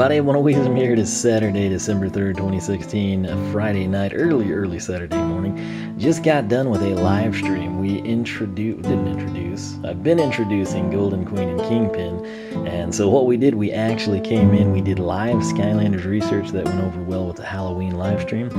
everybody, One of Wiisdom here. It is Saturday, December 3rd, 2016, a Friday night, early Saturday morning. Just got done with a live stream. I've been introducing Golden Queen and Kingpin, and so what we did, we actually came in, we did live Skylanders research that went over well with the Halloween live stream.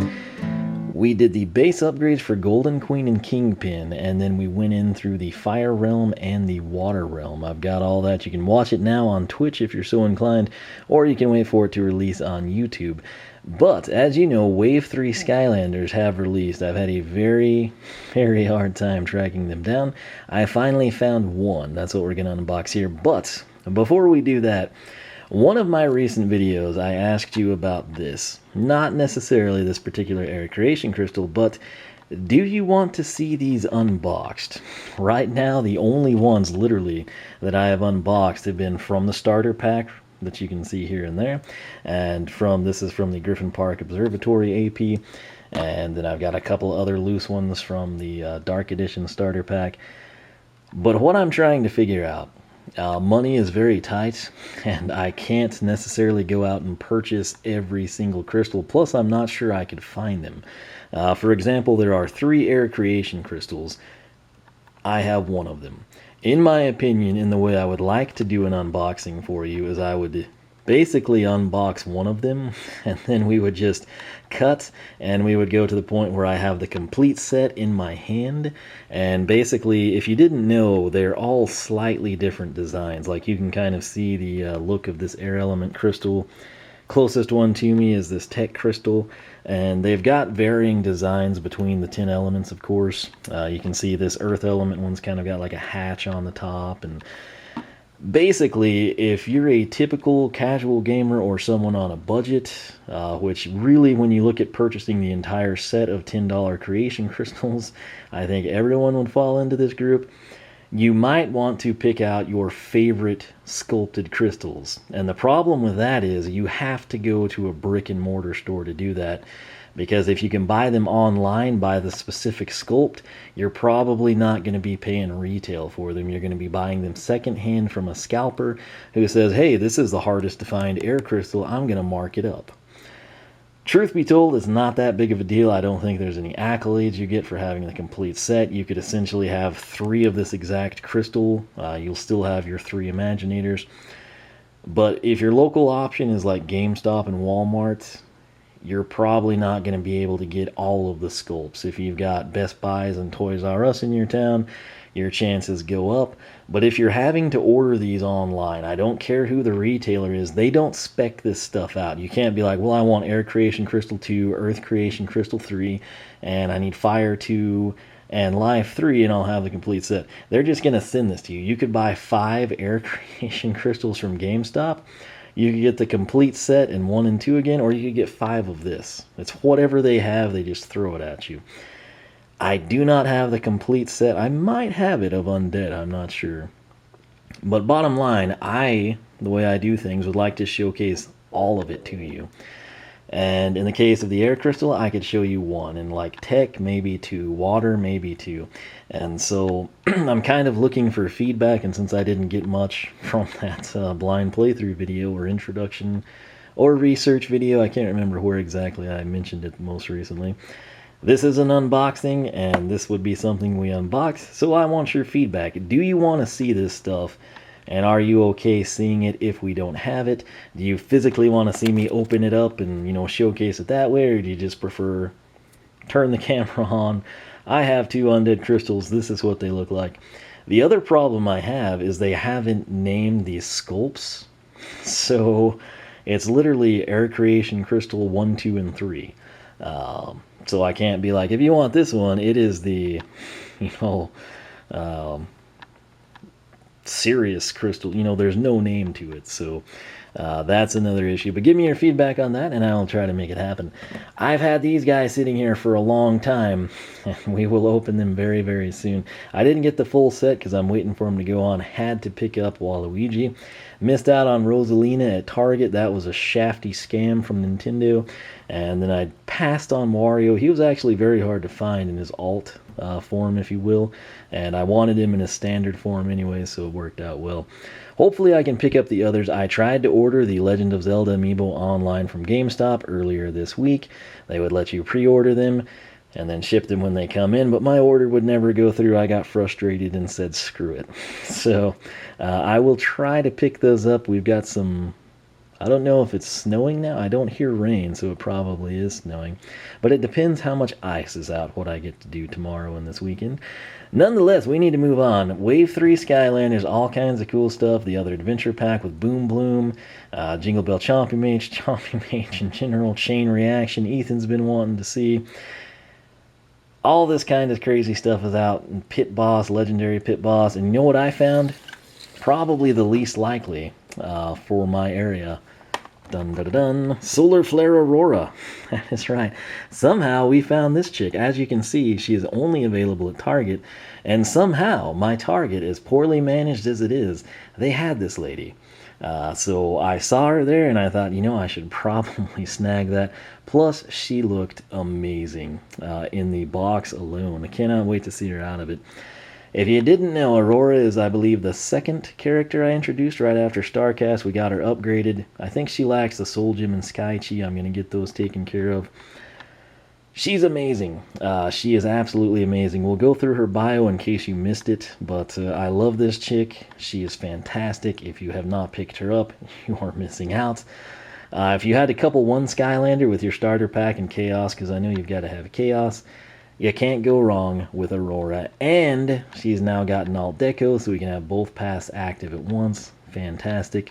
We did the base upgrades for Golden Queen and Kingpin, and then we went in through the Fire Realm and the Water Realm. I've got all that. You can watch it now on Twitch if you're so inclined, or you can wait for it to release on YouTube. But, as you know, Wave 3 Skylanders have released. I've had a very hard time tracking them down. I finally found one. That's what we're going to unbox here. But, before we do that, one of my recent videos, I asked you about this. Not necessarily this particular Air Creation Crystal, but do you want to see these unboxed? Right now, the only ones, literally, that I have unboxed have been from the starter pack that you can see here and there. And this is from the Griffin Park Observatory AP. And then I've got a couple other loose ones from the Dark Edition starter pack. But what I'm trying to figure out, money is very tight, and I can't necessarily go out and purchase every single crystal, plus I'm not sure I could find them. For example, there are 3 Air Creation crystals. I have one of them. In my opinion, in the way I would like to do an unboxing for you, is I would basically unbox one of them, and then we would just cut, and we would go to the point where I have the complete set in my hand. And basically, if you didn't know, they're all slightly different designs. Like, you can kind of see the look of this air element crystal. Closest one to me is this tech crystal, and they've got varying designs between the 10 elements, of course. You can see this earth element one's kind of got like a hatch on the top, and basically, if you're a typical casual gamer or someone on a budget, which really, when you look at purchasing the entire set of $10 creation crystals, I think everyone would fall into this group. You might want to pick out your favorite sculpted crystals. And the problem with that is you have to go to a brick and mortar store to do that. Because if you can buy them online by the specific sculpt, you're probably not going to be paying retail for them. You're going to be buying them secondhand from a scalper who says, hey, this is the hardest to find air crystal, I'm going to mark it up. Truth be told, it's not that big of a deal. I don't think there's any accolades you get for having the complete set. You could essentially have 3 of this exact crystal. You'll still have your 3 Imaginators. But if your local option is like GameStop and Walmart, you're probably not going to be able to get all of the sculpts. If you've got Best Buys and Toys R Us in your town, your chances go up. But if you're having to order these online, I don't care who the retailer is, they don't spec this stuff out. You can't be like, well, I want Air Creation Crystal 2, Earth Creation Crystal 3, and I need Fire 2 and Life 3, and I'll have the complete set. They're just going to send this to you. You could buy 5 Air Creation Crystals from GameStop. You could get the complete set in 1 and 2 again, or you could get 5 of this. It's whatever they have, they just throw it at you. I do not have the complete set. I might have it of Undead, I'm not sure. But bottom line, the way I do things, would like to showcase all of it to you. And in the case of the air crystal, I could show you 1. And like tech, maybe 2. Water, maybe 2. And so I'm kind of looking for feedback, and since I didn't get much from that blind playthrough video or introduction or research video, I can't remember where exactly I mentioned it most recently. This is an unboxing, and this would be something we unbox, so I want your feedback. Do you want to see this stuff? And are you okay seeing it if we don't have it? Do you physically want to see me open it up and, showcase it that way, or do you just prefer turn the camera on? I have 2 undead crystals. This is what they look like. The other problem I have is they haven't named these sculpts. So it's literally Air Creation Crystal 1, 2, and 3. So I can't be like, if you want this one, it is the, serious crystal. There's no name to it, so that's another issue. But give me your feedback on that, and I'll try to make it happen. I've had these guys sitting here for a long time, and we will open them very soon. I didn't get the full set because I'm waiting for them to go on. Had to pick up Waluigi. Missed out on Rosalina at Target. That was a shafty scam from Nintendo. And then I passed on Wario. He was actually very hard to find in his alt form, if you will. And I wanted him in his standard form anyway, so it worked out well. Hopefully I can pick up the others. I tried to order the Legend of Zelda Amiibo online from GameStop earlier this week. They would let you pre-order them and then ship them when they come in, but my order would never go through. I got frustrated and said screw it. So I will try to pick those up. We've got some, I don't know if it's snowing now. I don't hear rain, so it probably is snowing. But it depends how much ice is out, what I get to do tomorrow and this weekend. Nonetheless, we need to move on. Wave 3 Skylanders, all kinds of cool stuff. The other adventure pack with Boom Bloom, Jingle Bell Chompy Mage in general, Chain Reaction, Ethan's been wanting to see. All this kind of crazy stuff is out. Pit Boss, Legendary Pit Boss. And you know what I found? Probably the least likely for my area. Dun dun dun. Solar Flare Aurora. That is right. Somehow we found this chick. As you can see, she is only available at Target. And somehow my Target, as poorly managed as it is, they had this lady. So I saw her there and I thought, you know, I should probably snag that. Plus, she looked amazing in the box alone. I cannot wait to see her out of it. If you didn't know, Aurora is, I believe, the second character I introduced right after StarCast. We got her upgraded. I think she lacks the Soul Gem and Sky Chi. I'm going to get those taken care of. She's amazing. She is absolutely amazing. We'll go through her bio in case you missed it, but I love this chick. She is fantastic. If you have not picked her up, you are missing out. If you had to couple one Skylander with your starter pack and Chaos, because I know you've got to have Chaos, you can't go wrong with Aurora. And she's now got an Alt-Deco, so we can have both paths active at once. Fantastic.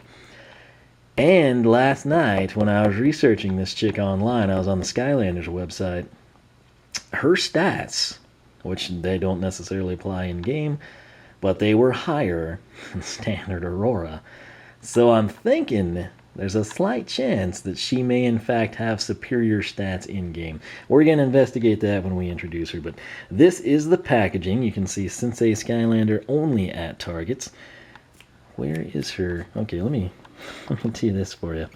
And last night, when I was researching this chick online, I was on the Skylanders website. Her stats, which they don't necessarily apply in-game, but they were higher than standard Aurora. So I'm thinking there's a slight chance that she may in fact have superior stats in-game. We're going to investigate that when we introduce her, but this is the packaging. You can see Sensei Skylander only at Targets. Where is her? Okay, let me tee this for you.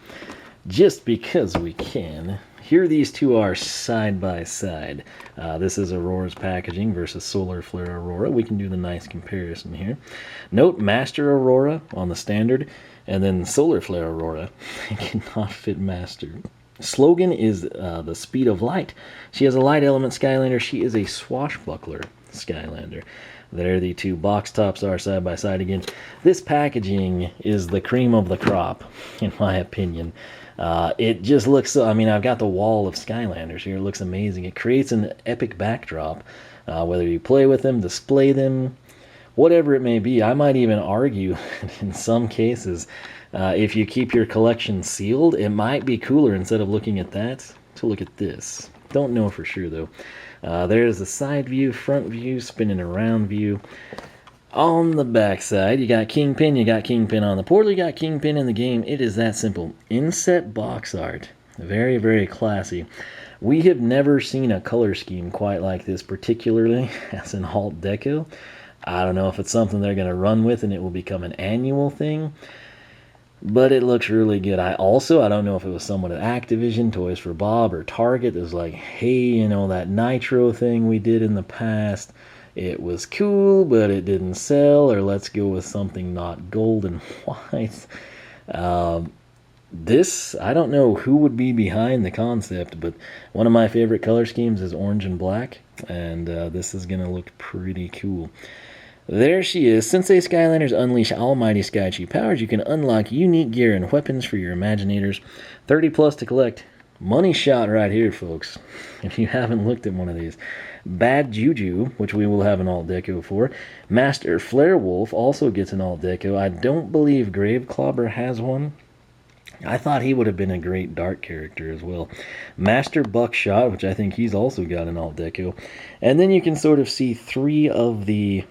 Just because we can. Here these two are side by side. This is Aurora's packaging versus Solar Flare Aurora. We can do the nice comparison here. Note Master Aurora on the standard, and then Solar Flare Aurora. It cannot fit Master. Slogan is the speed of light. She has a light element Skylander. She is a swashbuckler Skylander. There the two box tops are side by side again. This packaging is the cream of the crop, in my opinion. It just looks so, I mean, I've got the wall of Skylanders here. It looks amazing. It creates an epic backdrop, whether you play with them, display them, whatever it may be. I might even argue in some cases, if you keep your collection sealed, it might be cooler instead of looking at that to look at this. Don't know for sure though. There's the side view, front view, spinning around view. On the back side, you got Kingpin, you got Kingpin on the portal, you got Kingpin in the game. It is that simple. Inset box art. Very, very classy. We have never seen a color scheme quite like this, particularly as an Alt-Deco. I don't know if it's something they're going to run with and it will become an annual thing, but it looks really good. I don't know if it was someone at Activision, Toys for Bob, or Target that was like, hey, you know, that Nitro thing we did in the past, it was cool, but it didn't sell, or let's go with something not gold and white. This, I don't know who would be behind the concept, but one of my favorite color schemes is orange and black, and this is going to look pretty cool. There she is. Sensei Skylanders unleash almighty Sky Chi powers. You can unlock unique gear and weapons for your Imaginators. 30 plus to collect. Money shot right here, folks, if you haven't looked at one of these. Bad Juju, which we will have an Alt-Deco for. Master Flare Wolf also gets an Alt-Deco. I don't believe Grave Clobber has one. I thought he would have been a great dark character as well. Master Buckshot, which I think he's also got an Alt-Deco. And then you can sort of see three of the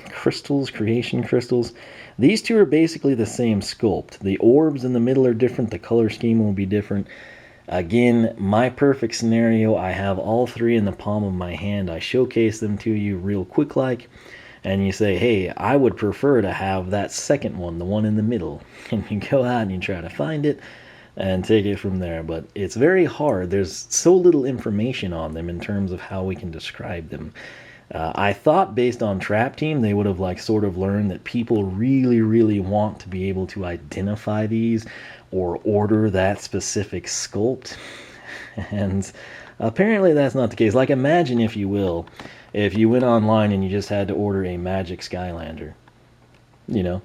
crystals, creation crystals. These two are basically the same sculpt. The orbs in the middle are different. The color scheme will be different. Again, my perfect scenario, I have all three in the palm of my hand. I showcase them to you real quick like, and you say, hey, I would prefer to have that second one, the one in the middle. And you go out and you try to find it and take it from there. But it's very hard. There's so little information on them in terms of how we can describe them. I thought based on Trap Team, they would have like sort of learned that people really, really want to be able to identify these or order that specific sculpt. And apparently that's not the case. Like imagine, if you will, if you went online and you just had to order a Magic Skylander.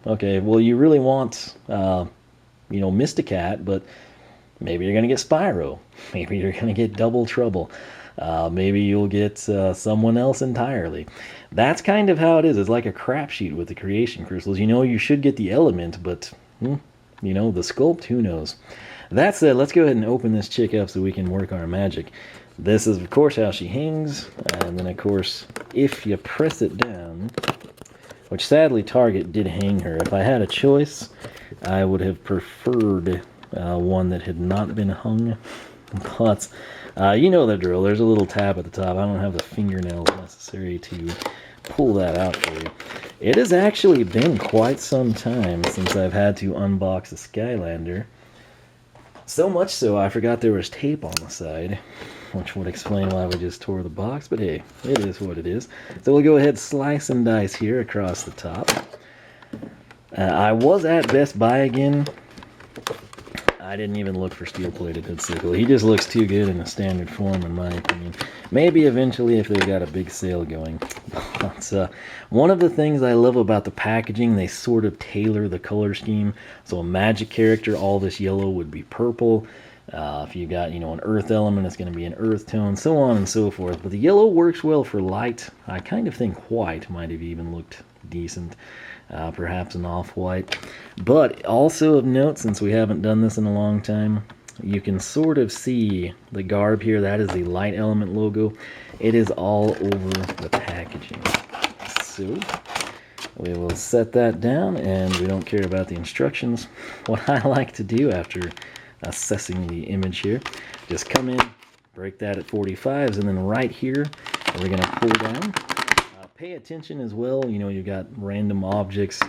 Okay, well you really want, Mysticat, but maybe you're going to get Spyro. Maybe you're going to get Double Trouble. Maybe you'll get someone else entirely. That's kind of how it is. It's like a crapshoot with the creation crystals. You should get the element, but, the sculpt, who knows? That said, let's go ahead and open this chick up so we can work our magic. This is, of course, how she hangs. And then, of course, if you press it down, which sadly Target did hang her. If I had a choice, I would have preferred one that had not been hung. But you know the drill. There's a little tab at the top. I don't have the fingernails necessary to pull that out for you. It has actually been quite some time since I've had to unbox a Skylander. So much so I forgot there was tape on the side, which would explain why we just tore the box. But hey, it is what it is. So we'll go ahead, slice and dice here across the top. I was at Best Buy again. I didn't even look for steel-plated Hoodsicle. He just looks too good in a standard form, in my opinion. Maybe eventually if they've got a big sale going. But one of the things I love about the packaging, they sort of tailor the color scheme. So a magic character, all this yellow would be purple. If you got, an earth element, it's going to be an earth tone, so on and so forth. But the yellow works well for light. I kind of think white might have even looked decent. Perhaps an off-white. But also of note, since we haven't done this in a long time, you can sort of see the garb here. That is the light element logo. It is all over the packaging. So we will set that down, and we don't care about the instructions. What I like to do after assessing the image here, just come in, break that at 45s, and then right here, we're going to pull down. Pay attention as well. You've got random objects,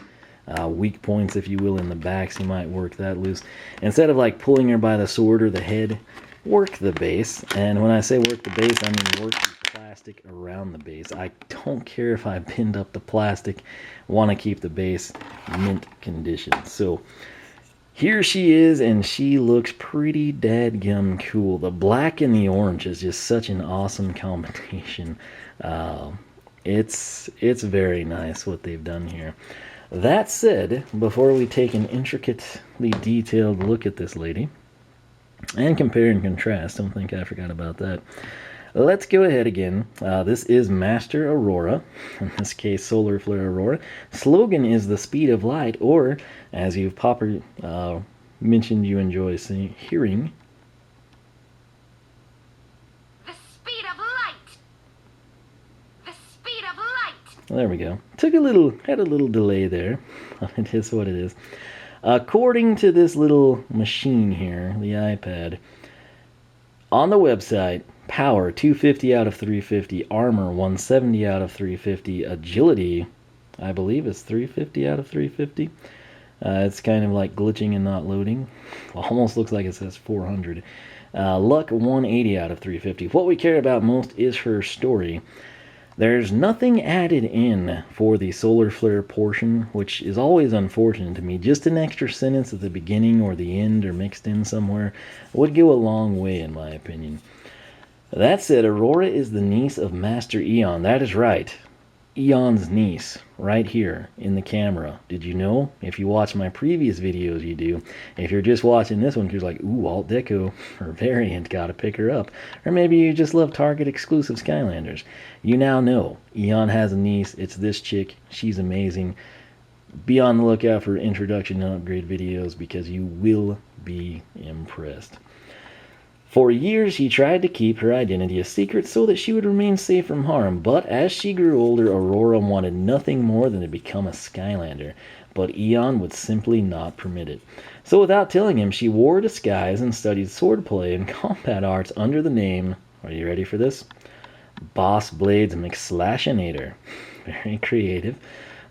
weak points, if you will, in the back, so you might work that loose. Instead of like pulling her by the sword or the head, work the base. And when I say work the base, I mean work the plastic around the base. I don't care if I bend up the plastic, want to keep the base mint condition. So here she is, and she looks pretty dadgum cool. The black and the orange is just such an awesome combination. It's very nice what they've done here. That said, before we take an intricately detailed look at this lady, and compare and contrast, don't think I forgot about that, let's go ahead again. This is Master Aurora, in this case Solar Flare Aurora. Slogan is the speed of light, or as you've mentioned you enjoy hearing, there we go. Had a little delay there. It is what it is. According to this little machine here, the iPad, on the website, power 250 out of 350, armor 170 out of 350, agility, I believe it's 350 out of 350. It's kind of like glitching and not loading. Almost looks like it says 400. Luck 180 out of 350. What we care about most is her story. There's nothing added in for the solar flare portion, which is always unfortunate to me. Just an extra sentence at the beginning or the end or mixed in somewhere would go a long way, in my opinion. That said, Aurora is the niece of Master Eon. That is right. Eon's niece, right here in the camera. Did you know? If you watch my previous videos, you do. If you're just watching this one, you're like, ooh, Alt-Deco or variant, gotta pick her up. Or maybe you just love Target exclusive Skylanders. You now know. Eon has a niece. It's this chick. She's amazing. Be on the lookout for introduction and upgrade videos because you will be impressed. For years, he tried to keep her identity a secret so that she would remain safe from harm, but as she grew older, Aurora wanted nothing more than to become a Skylander, but Eon would simply not permit it. So without telling him, she wore a disguise and studied swordplay and combat arts under the name, are you ready for this? Boss Blades McSlashinator. Very creative.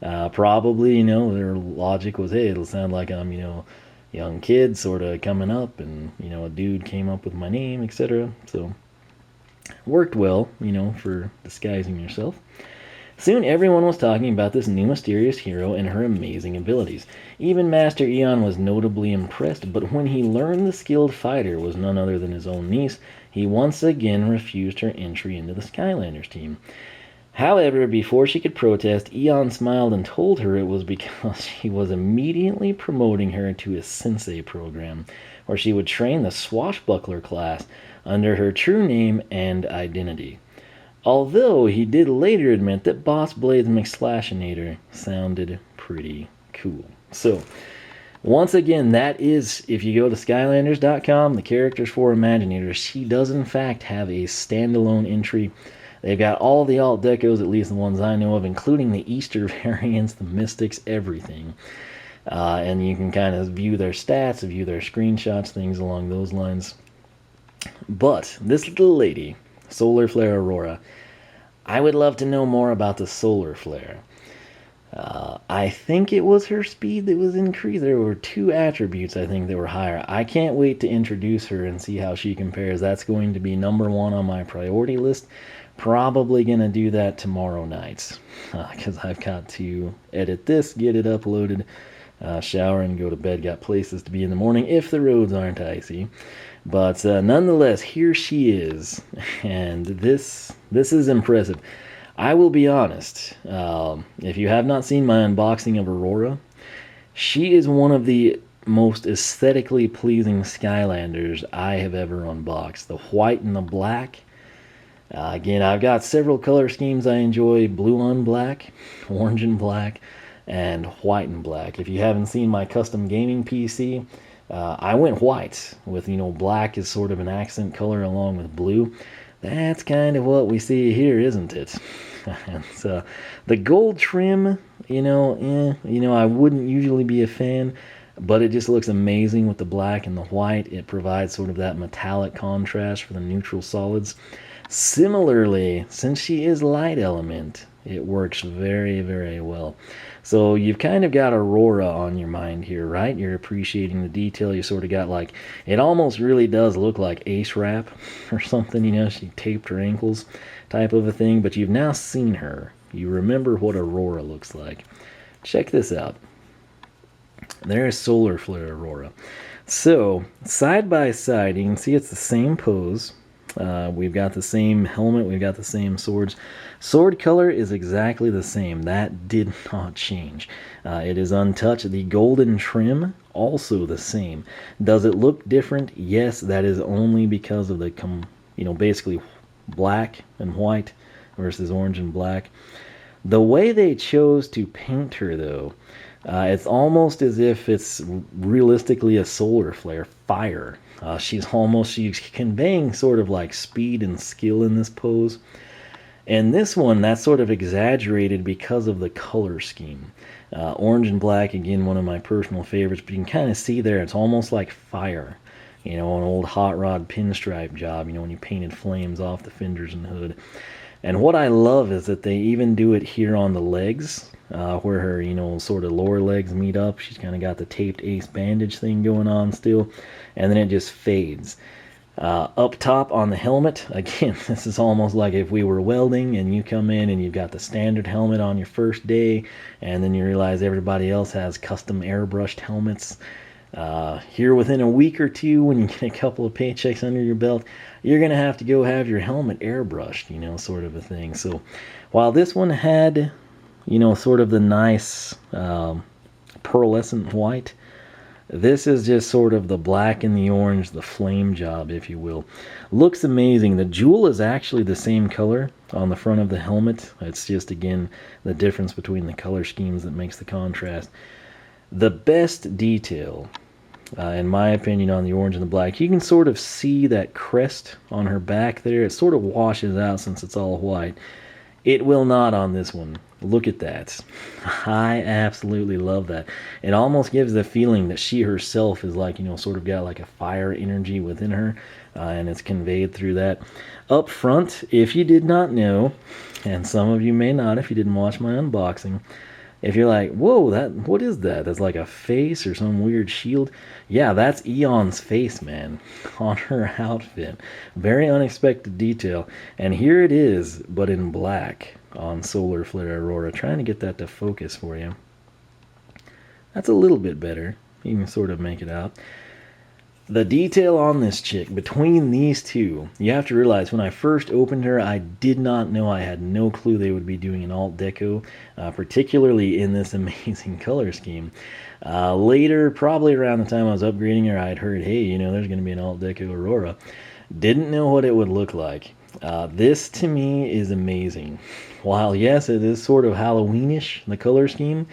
Probably, their logic was, hey, it'll sound like I'm, young kid sort of coming up, and a dude came up with my name, etc. So Worked well, for disguising yourself. Soon everyone was talking about this new mysterious hero and her amazing abilities. Even Master Eon was notably impressed, but when he learned the skilled fighter was none other than his own niece, he once again refused her entry into the Skylanders team. However, before she could protest, Eon smiled and told her it was because he was immediately promoting her to his sensei program, where she would train the swashbuckler class under her true name and identity. Although he did later admit that Boss Blade's McSlashinator sounded pretty cool. So, once again, that is, if you go to Skylanders.com, the characters for Imaginators, she does in fact have a standalone entry. They've got all the Alt-Decos, at least the ones I know of, including the Easter variants, the Mystics, everything. And you can kind of view their stats, view their screenshots, things along those lines. But this little lady, Solar Flare Aurora, I would love to know more about the Solar Flare. I think it was her speed that was increased. There were 2 attributes, I think, that were higher. I can't wait to introduce her and see how she compares. That's going to be number 1 on my priority list. Probably going to do that tomorrow night, because I've got to edit this, get it uploaded, shower, and go to bed. Got places to be in the morning if the roads aren't icy. But nonetheless, here she is, and this is impressive. I will be honest, if you have not seen my unboxing of Aurora, she is one of the most aesthetically pleasing Skylanders I have ever unboxed. The white and the black. Again, I've got several color schemes I enjoy: blue on black, orange and black, and white and black. If you haven't seen my custom gaming PC, I went white with, black as sort of an accent color along with blue. That's kind of what we see here, isn't it? And so the gold trim, I wouldn't usually be a fan, but it just looks amazing with the black and the white. It provides sort of that metallic contrast for the neutral solids. Similarly, since she is light element, it works very, very well. So you've kind of got Aurora on your mind here, right? You're appreciating the detail. You sort of got like, it almost really does look like Ace Wrap or something, she taped her ankles type of a thing. But you've now seen her. You remember what Aurora looks like. Check this out. There's Solar Flare Aurora. So, side by side, you can see it's the same pose. We've got the same helmet, we've got the same swords. Sword color is exactly the same. That did not change. It is untouched. The golden trim, also the same. Does it look different? Yes, that is only because of the, basically black and white versus orange and black. The way they chose to paint her, though, it's almost as if it's realistically a solar flare fire. She's conveying sort of like speed and skill in this pose. And this one, that's sort of exaggerated because of the color scheme. Orange and black, again, one of my personal favorites, but you can kind of see there, it's almost like fire. An old hot rod pinstripe job, when you painted flames off the fenders and hood. And what I love is that they even do it here on the legs, where her, sort of lower legs meet up. She's kind of got the taped ace bandage thing going on still, and then it just fades. Up top on the helmet, again, this is almost like if we were welding and you come in and you've got the standard helmet on your first day, and then you realize everybody else has custom airbrushed helmets. Here within a week or two, when you get a couple of paychecks under your belt, you're going to have to go have your helmet airbrushed, sort of a thing. So while this one had, sort of the nice pearlescent white, this is just sort of the black and the orange, the flame job, if you will. Looks amazing. The jewel is actually the same color on the front of the helmet. It's just, again, the difference between the color schemes that makes the contrast. The best detail, in my opinion, on the orange and the black, you can sort of see that crest on her back there. It sort of washes out since it's all white. It will not on this one. Look at that. I absolutely love that. It almost gives the feeling that she herself is like, sort of got like a fire energy within her, and it's conveyed through that. Up front, if you did not know, and some of you may not if you didn't watch my unboxing, If you're like, whoa, what is that? That's like a face or some weird shield. Yeah, that's Eon's face, man, on her outfit. Very unexpected detail. And here it is, but in black on Solar Flare Aurora. Trying to get that to focus for you. That's a little bit better. You can sort of make it out. The detail on this chick, between these two, you have to realize when I first opened her, I did not know, I had no clue they would be doing an Alt-Deco, particularly in this amazing color scheme. Later, probably around the time I was upgrading her, I'd heard, hey, you know, there's going to be an Alt-Deco Aurora. Didn't know what it would look like. This, to me, is amazing. While, yes, it is sort of Halloweenish, the color scheme,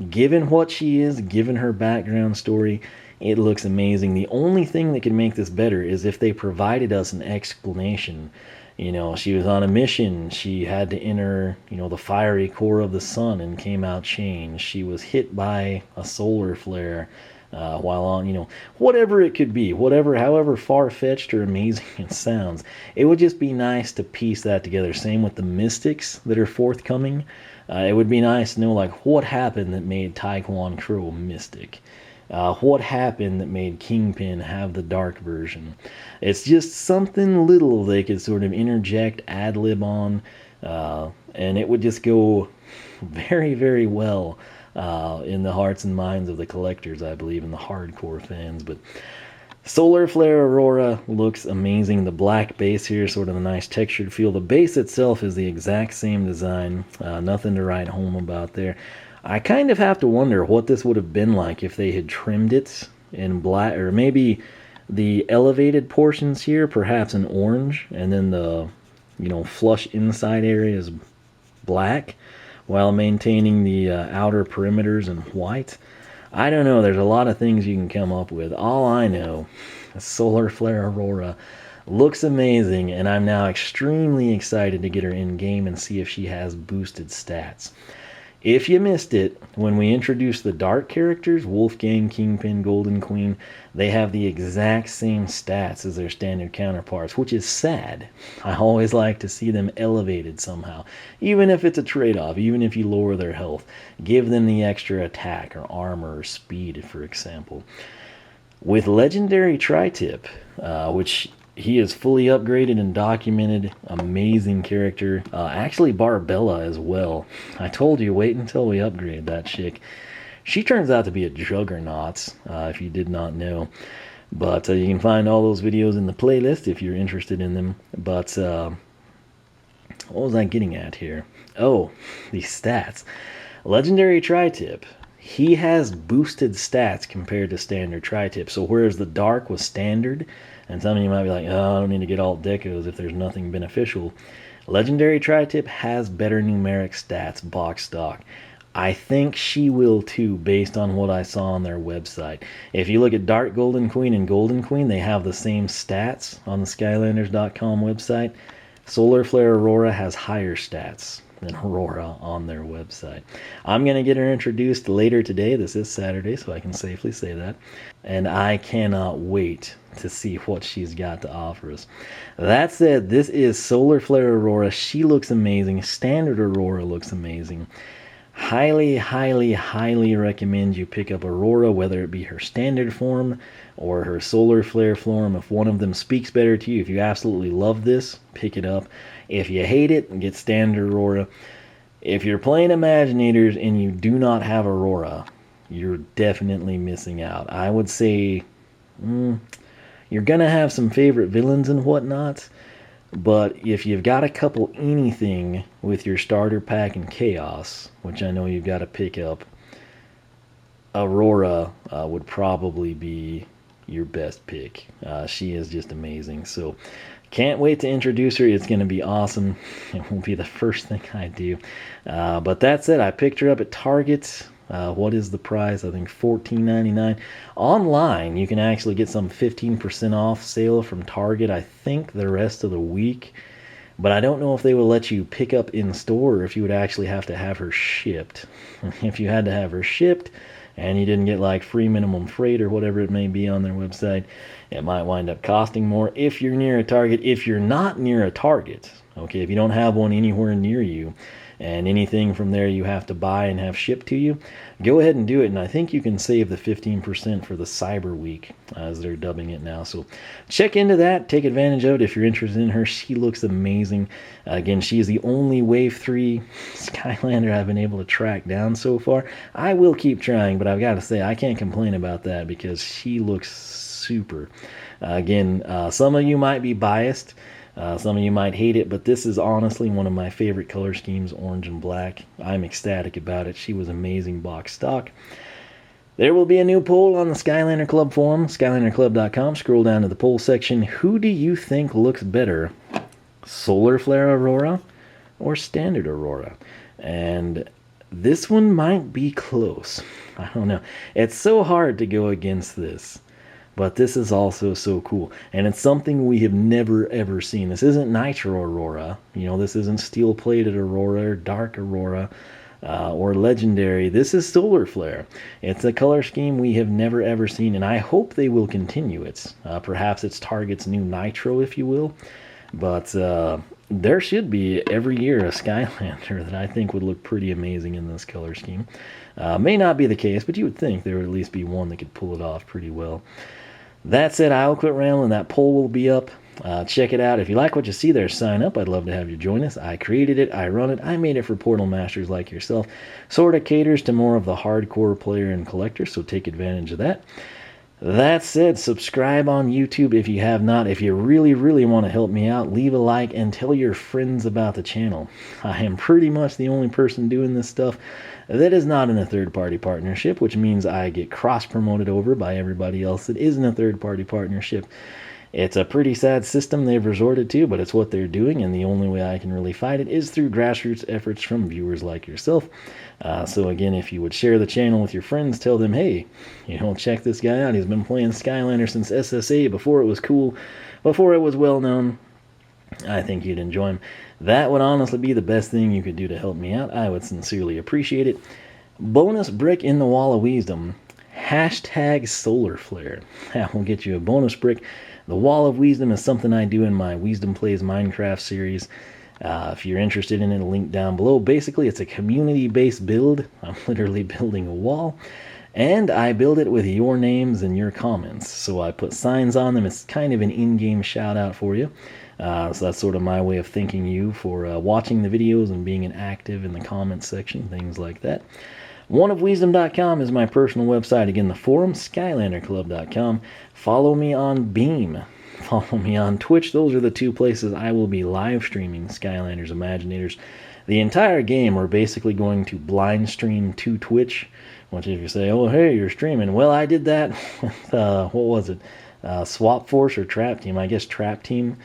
given what she is, given her background story, it looks amazing. The only thing that could make this better is if they provided us an explanation. You know, she was on a mission. She had to enter, you know, the fiery core of the sun and came out changed. She was hit by a solar flare while on, you know, whatever it could be, however far-fetched or amazing it sounds. It would just be nice to piece that together. Same with the mystics that are forthcoming. It would be nice to know, like, what happened that made Taekwon Crow mystic. What happened that made Kingpin have the dark version? It's just something little they could sort of interject, ad-lib on, and it would just go very, very well in the hearts and minds of the collectors, I believe, and the hardcore fans. But Solar Flare Aurora looks amazing. The black base here, sort of a nice textured feel. The base itself is the exact same design. Nothing to write home about there. I kind of have to wonder what this would have been like if they had trimmed it in black, or maybe the elevated portions here, perhaps in orange, and then the, you know, flush inside area is black, while maintaining the outer perimeters in white. I don't know. There's a lot of things you can come up with. All I know, Solar Flare Aurora looks amazing, and I'm now extremely excited to get her in game and see if she has boosted stats. If you missed it, when we introduced the dark characters, Wolfgang, Kingpin, Golden Queen, they have the exact same stats as their standard counterparts, which is sad. I always like to see them elevated somehow, even if it's a trade-off, even if you lower their health. Give them the extra attack or armor or speed, for example. With Legendary Tri-Tip, which he is fully upgraded and documented, amazing character. Actually, Barbella as well. I told you, wait until we upgrade that chick. She turns out to be a juggernaut, if you did not know. But you can find all those videos in the playlist if you're interested in them. But what was I getting at here? Oh, these stats. Legendary Tri-Tip. He has boosted stats compared to standard Tri-Tip. So whereas the dark was standard, and some of you might be like, oh, I don't need to get Alt-Decos if there's nothing beneficial. Legendary Tri-Tip has better numeric stats, box stock. I think she will too, based on what I saw on their website. If you look at Dark Golden Queen and Golden Queen, they have the same stats on the Skylanders.com website. Solar Flare Aurora has higher stats than Aurora on their website. I'm going to get her introduced later today. This is Saturday, so I can safely say that. And I cannot wait to see what she's got to offer us. That said, this is Solar Flare Aurora. She looks amazing. Standard Aurora looks amazing. Highly, highly, highly recommend you pick up Aurora, whether it be her standard form or her Solar Flare form. If one of them speaks better to you, if you absolutely love this, pick it up. If you hate it, get standard Aurora. If you're playing Imaginators and you do not have Aurora, you're definitely missing out. I would say you're going to have some favorite villains and whatnot, but if you've got a couple anything with your starter pack and Chaos, which I know you've got to pick up, Aurora would probably be your best pick. She is just amazing. So can't wait to introduce her. It's going to be awesome. It won't be the first thing I do. But that said, I picked her up at Target. What is the price? I think $14.99. Online, you can actually get some 15% off sale from Target, I think, the rest of the week. But I don't know if they will let you pick up in store or if you would actually have to have her shipped. If you had to have her shipped and you didn't get like free minimum freight or whatever it may be on their website, it might wind up costing more if you're near a Target. If you're not near a Target, Okay, if you don't have one anywhere near you, and anything from there you have to buy and have shipped to you, go ahead and do it. And I think you can save the 15% for the Cyber Week, as they're dubbing it now. So check into that. Take advantage of it if you're interested in her. She looks amazing. Again, she is the only Wave 3 Skylander I've been able to track down so far. I will keep trying, but I've got to say, I can't complain about that because she looks super. Again, some of you might be biased. Some of you might hate it, but this is honestly one of my favorite color schemes, orange and black. I'm ecstatic about it. She was amazing box stock. There will be a new poll on the Skylander Club forum, skylanderclub.com. Scroll down to the poll section. Who do you think looks better, Solar Flare Aurora or Standard Aurora? And this one might be close. I don't know. It's so hard to go against this. But this is also so cool. And it's something we have never, ever seen. This isn't Nitro Aurora. You know, this isn't Steel-Plated Aurora or Dark Aurora or Legendary. This is Solar Flare. It's a color scheme we have never, ever seen. And I hope they will continue it. Perhaps it's Target's new Nitro, if you will. But there should be, every year, a Skylander that I think would look pretty amazing in this color scheme. May not be the case, but you would think there would at least be one that could pull it off pretty well. That said, I'll quit rambling. That poll will be up. Check it out. If you like what you see there, sign up. I'd love to have you join us. I created it. I run it. I made it for Portal Masters like yourself. Sort of caters to more of the hardcore player and collector, so take advantage of that. That said, subscribe on YouTube if you have not. If you really, really want to help me out, leave a like and tell your friends about the channel. I am pretty much the only person doing this stuff that is not in a third-party partnership, which means I get cross-promoted over by everybody else that is in a third-party partnership. It's a pretty sad system they've resorted to, but it's what they're doing, and the only way I can really fight it is through grassroots efforts from viewers like yourself. So again, if you would share the channel with your friends, tell them, hey, you know, check this guy out. He's been playing Skylander since SSA, before it was cool, before it was well-known. I think you'd enjoy him. That would honestly be the best thing you could do to help me out. I would sincerely appreciate it. Bonus brick in the Wall of Wiisdom. Hashtag Solar Flare. That will get you a bonus brick. The Wall of Wiisdom is something I do in my Wiisdom Plays Minecraft series. If you're interested in it, a link down below. Basically, it's a community-based build. I'm literally building a wall. And I build it with your names and your comments. So I put signs on them. It's kind of an in-game shout-out for you. So that's sort of my way of thanking you for watching the videos and being active in the comments section, things like that. oneofwisdom.com is my personal website. Again, the forum, skylanderclub.com. Follow me on Beam. Follow me on Twitch. Those are the two places I will be live streaming Skylanders Imaginators. The entire game, we're basically going to blind stream to Twitch. Which if you say, oh, hey, you're streaming. Well, I did that with, what was it? Swap Force or Trap Team. I guess Trap Team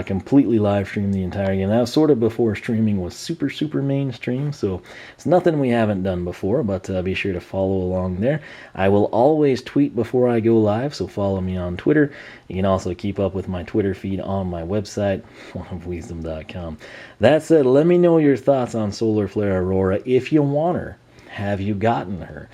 completely live streamed the entire game. That was sort of before streaming was super, super mainstream, so it's nothing we haven't done before, but be sure to follow along there. I will always tweet before I go live, so follow me on Twitter. You can also keep up with my Twitter feed on my website, oneofwisdom.com. That said, let me know your thoughts on Solar Flare Aurora if you want her. Have you gotten her?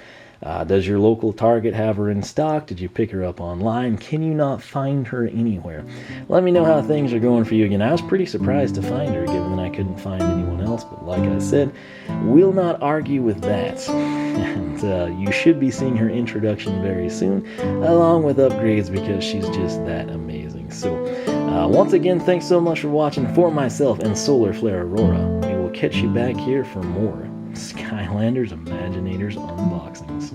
Does your local Target have her in stock? Did you pick her up online? Can you not find her anywhere? Let me know how things are going for you. Again, I was pretty surprised to find her, given that I couldn't find anyone else. But like I said, we'll not argue with that. And you should be seeing her introduction very soon, along with upgrades, because she's just that amazing. So once again, thanks so much for watching. For myself and Solar Flare Aurora, we will catch you back here for more Skylanders Imaginators unboxings.